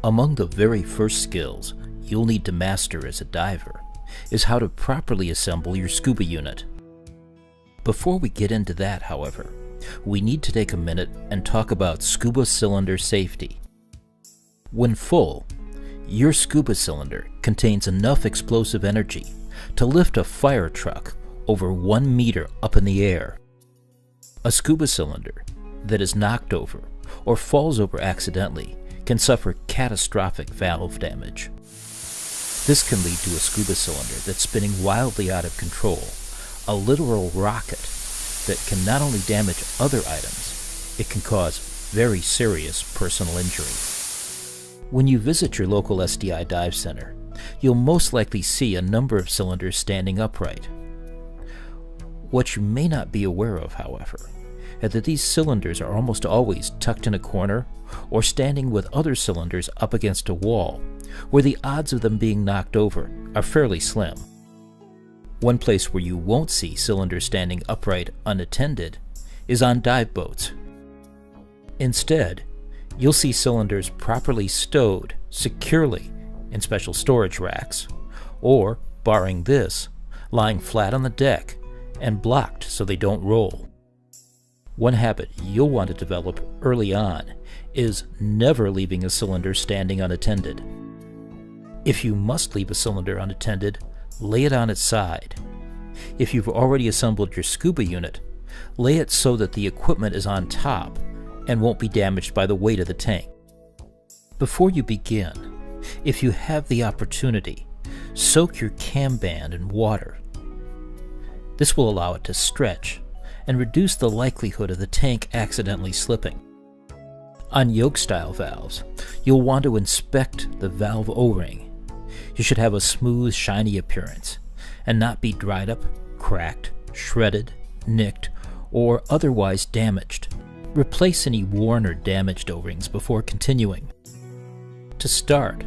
Among the very first skills you'll need to master as a diver is how to properly assemble your scuba unit. Before we get into that, however, we need to take a minute and talk about scuba cylinder safety. When full, your scuba cylinder contains enough explosive energy to lift a fire truck over 1 meter up in the air. A scuba cylinder that is knocked over or falls over accidentally can suffer catastrophic valve damage. This can lead to a scuba cylinder that's spinning wildly out of control, a literal rocket that can not only damage other items, it can cause very serious personal injury. When you visit your local SDI dive center, you'll most likely see a number of cylinders standing upright. What you may not be aware of, however, is that these cylinders are almost always tucked in a corner or standing with other cylinders up against a wall, where the odds of them being knocked over are fairly slim. One place where you won't see cylinders standing upright unattended is on dive boats. Instead, you'll see cylinders properly stowed securely in special storage racks, or, barring this, lying flat on the deck and blocked so they don't roll. One habit you'll want to develop early on is never leaving a cylinder standing unattended. If you must leave a cylinder unattended, lay it on its side. If you've already assembled your scuba unit, lay it so that the equipment is on top and won't be damaged by the weight of the tank. Before you begin, if you have the opportunity, soak your cam band in water. This will allow it to stretch and reduce the likelihood of the tank accidentally slipping. On yoke-style valves, you'll want to inspect the valve O-ring. You should have a smooth, shiny appearance and not be dried up, cracked, shredded, nicked, or otherwise damaged. Replace any worn or damaged O-rings before continuing. To start,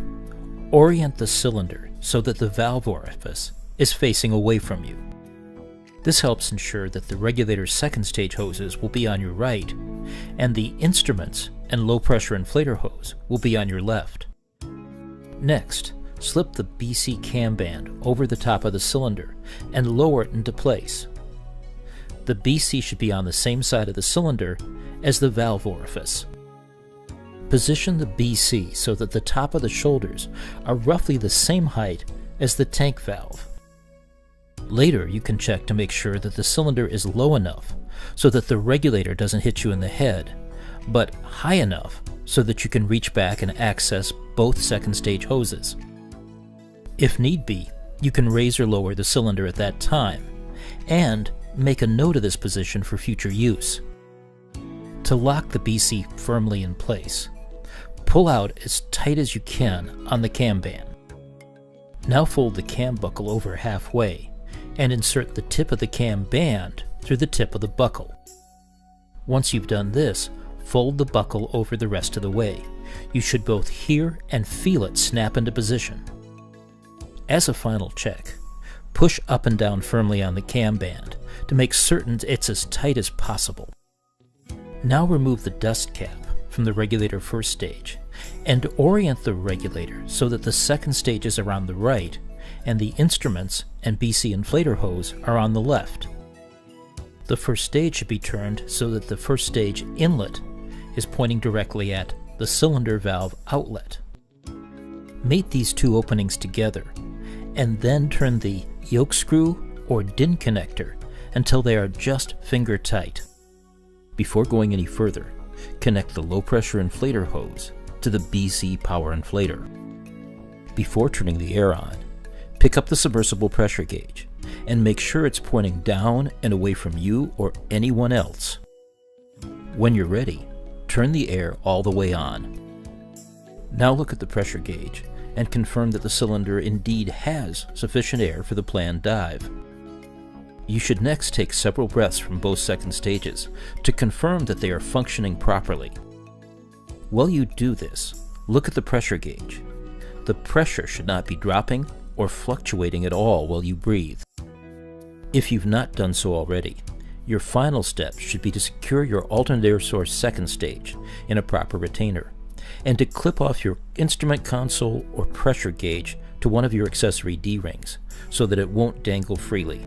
orient the cylinder so that the valve orifice is facing away from you. This helps ensure that the regulator's second stage hoses will be on your right, and the instruments and low-pressure inflator hose will be on your left. Next, slip the BC cam band over the top of the cylinder and lower it into place. The BC should be on the same side of the cylinder as the valve orifice. Position the BC so that the top of the shoulders are roughly the same height as the tank valve. Later, you can check to make sure that the cylinder is low enough so that the regulator doesn't hit you in the head, but high enough so that you can reach back and access both second stage hoses. If need be, you can raise or lower the cylinder at that time, and make a note of this position for future use. To lock the BC firmly in place, pull out as tight as you can on the cam band. Now fold the cam buckle over halfway and insert the tip of the cam band through the tip of the buckle. Once you've done this, fold the buckle over the rest of the way. You should both hear and feel it snap into position. As a final check, push up and down firmly on the cam band to make certain it's as tight as possible. Now remove the dust cap from the regulator first stage and orient the regulator so that the second stage are on the right and the instruments and BC inflator hose are on the left. The first stage should be turned so that the first stage inlet is pointing directly at the cylinder valve outlet. Mate these two openings together and then turn the yoke screw or DIN connector until they are just finger tight. Before going any further, connect the low pressure inflator hose to the BC power inflator. Before turning the air on, pick up the submersible pressure gauge and make sure it's pointing down and away from you or anyone else. When you're ready, turn the air all the way on. Now look at the pressure gauge and confirm that the cylinder indeed has sufficient air for the planned dive. You should next take several breaths from both second stages to confirm that they are functioning properly. While you do this, look at the pressure gauge. The pressure should not be dropping or fluctuating at all while you breathe. If you've not done so already, your final step should be to secure your alternate air source second stage in a proper retainer and to clip off your instrument console or pressure gauge to one of your accessory D-rings so that it won't dangle freely.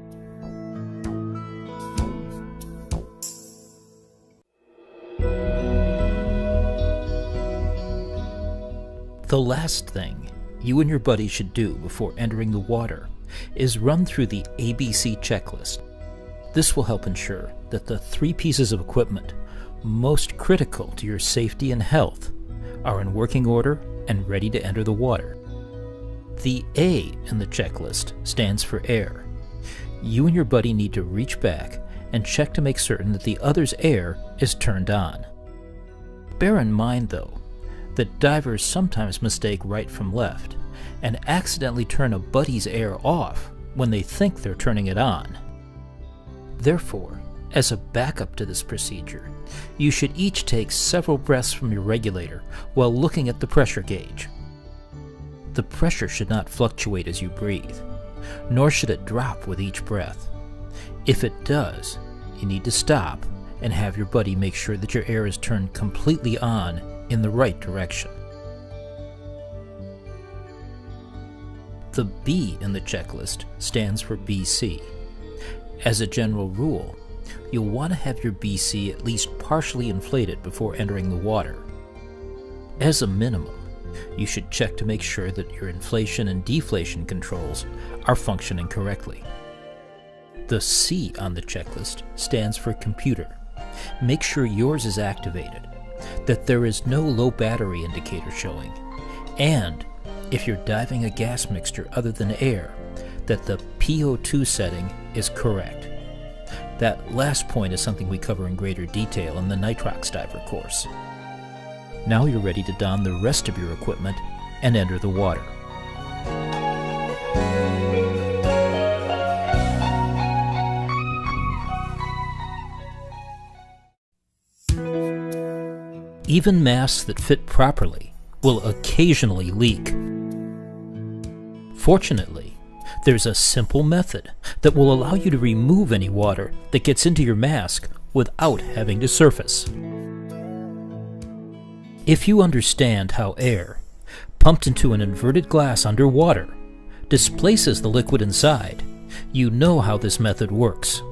The last thing you and your buddy should do before entering the water is run through the ABC checklist. This will help ensure that the 3 pieces of equipment most critical to your safety and health are in working order and ready to enter the water. The A in the checklist stands for air. You and your buddy need to reach back and check to make certain that the other's air is turned on. Bear in mind, though, that divers sometimes mistake right from left and accidentally turn a buddy's air off when they think they're turning it on. Therefore, as a backup to this procedure, you should each take several breaths from your regulator while looking at the pressure gauge. The pressure should not fluctuate as you breathe, nor should it drop with each breath. If it does, you need to stop and have your buddy make sure that your air is turned completely on in the right direction. The B in the checklist stands for BC. As a general rule, you'll want to have your BC at least partially inflated before entering the water. As a minimum, you should check to make sure that your inflation and deflation controls are functioning correctly. The C on the checklist stands for computer. Make sure yours is activated, that there is no low battery indicator showing, and if you're diving a gas mixture other than air, that the PO2 setting is correct. That last point is something we cover in greater detail in the Nitrox Diver course. Now you're ready to don the rest of your equipment and enter the water. Even masks that fit properly will occasionally leak. Fortunately, there's a simple method that will allow you to remove any water that gets into your mask without having to surface. If you understand how air, pumped into an inverted glass underwater, displaces the liquid inside, you know how this method works.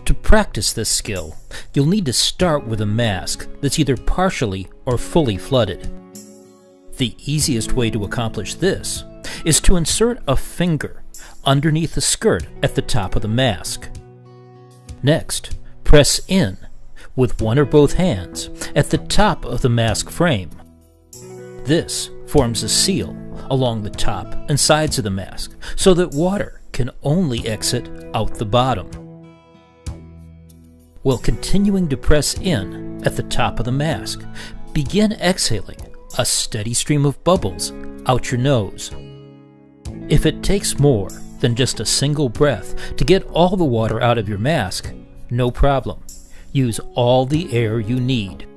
To practice this skill, you'll need to start with a mask that's either partially or fully flooded. The easiest way to accomplish this is to insert a finger underneath the skirt at the top of the mask. Next, press in with one or both hands at the top of the mask frame. This forms a seal along the top and sides of the mask so that water can only exit out the bottom. While continuing to press in at the top of the mask, begin exhaling a steady stream of bubbles out your nose. If it takes more than just a single breath to get all the water out of your mask, no problem. Use all the air you need.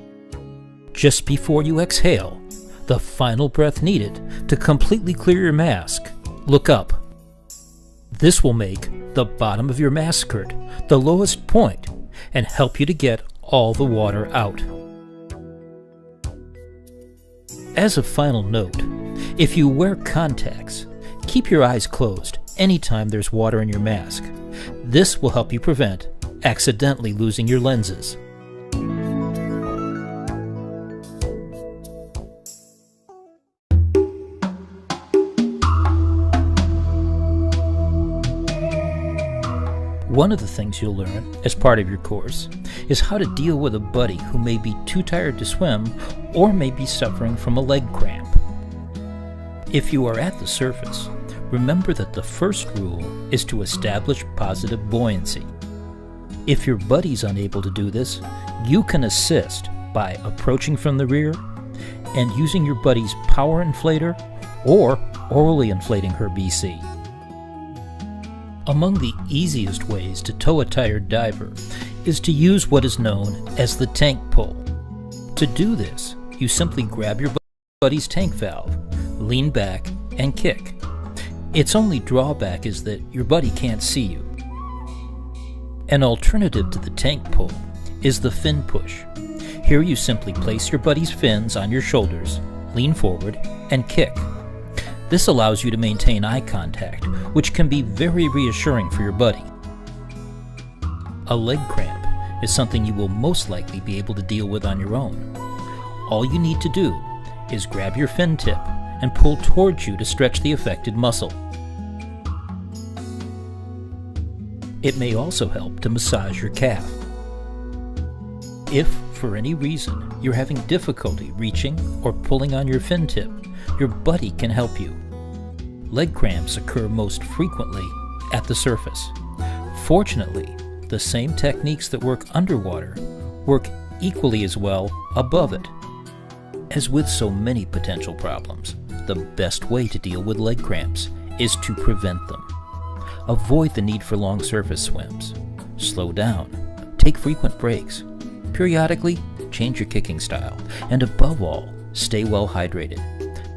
Just before you exhale, the final breath needed to completely clear your mask, look up. This will make the bottom of your mask skirt the lowest point and help you to get all the water out. As a final note, if you wear contacts, keep your eyes closed anytime there's water in your mask. This will help you prevent accidentally losing your lenses. One of the things you'll learn as part of your course is how to deal with a buddy who may be too tired to swim or may be suffering from a leg cramp. If you are at the surface, remember that the first rule is to establish positive buoyancy. If your buddy's unable to do this, you can assist by approaching from the rear and using your buddy's power inflator or orally inflating her BC. Among the easiest ways to tow a tired diver is to use what is known as the tank pull. To do this, you simply grab your buddy's tank valve, lean back, and kick. Its only drawback is that your buddy can't see you. An alternative to the tank pull is the fin push. Here you simply place your buddy's fins on your shoulders, lean forward, and kick. This allows you to maintain eye contact, which can be very reassuring for your buddy. A leg cramp is something you will most likely be able to deal with on your own. All you need to do is grab your fin tip and pull towards you to stretch the affected muscle. It may also help to massage your calf. If, for any reason, you're having difficulty reaching or pulling on your fin tip, your buddy can help you. Leg cramps occur most frequently at the surface. Fortunately, the same techniques that work underwater work equally as well above it. As with so many potential problems, the best way to deal with leg cramps is to prevent them. Avoid the need for long surface swims. Slow down. Take frequent breaks. Periodically, change your kicking style. And above all, stay well hydrated.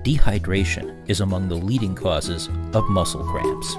Dehydration is among the leading causes of muscle cramps.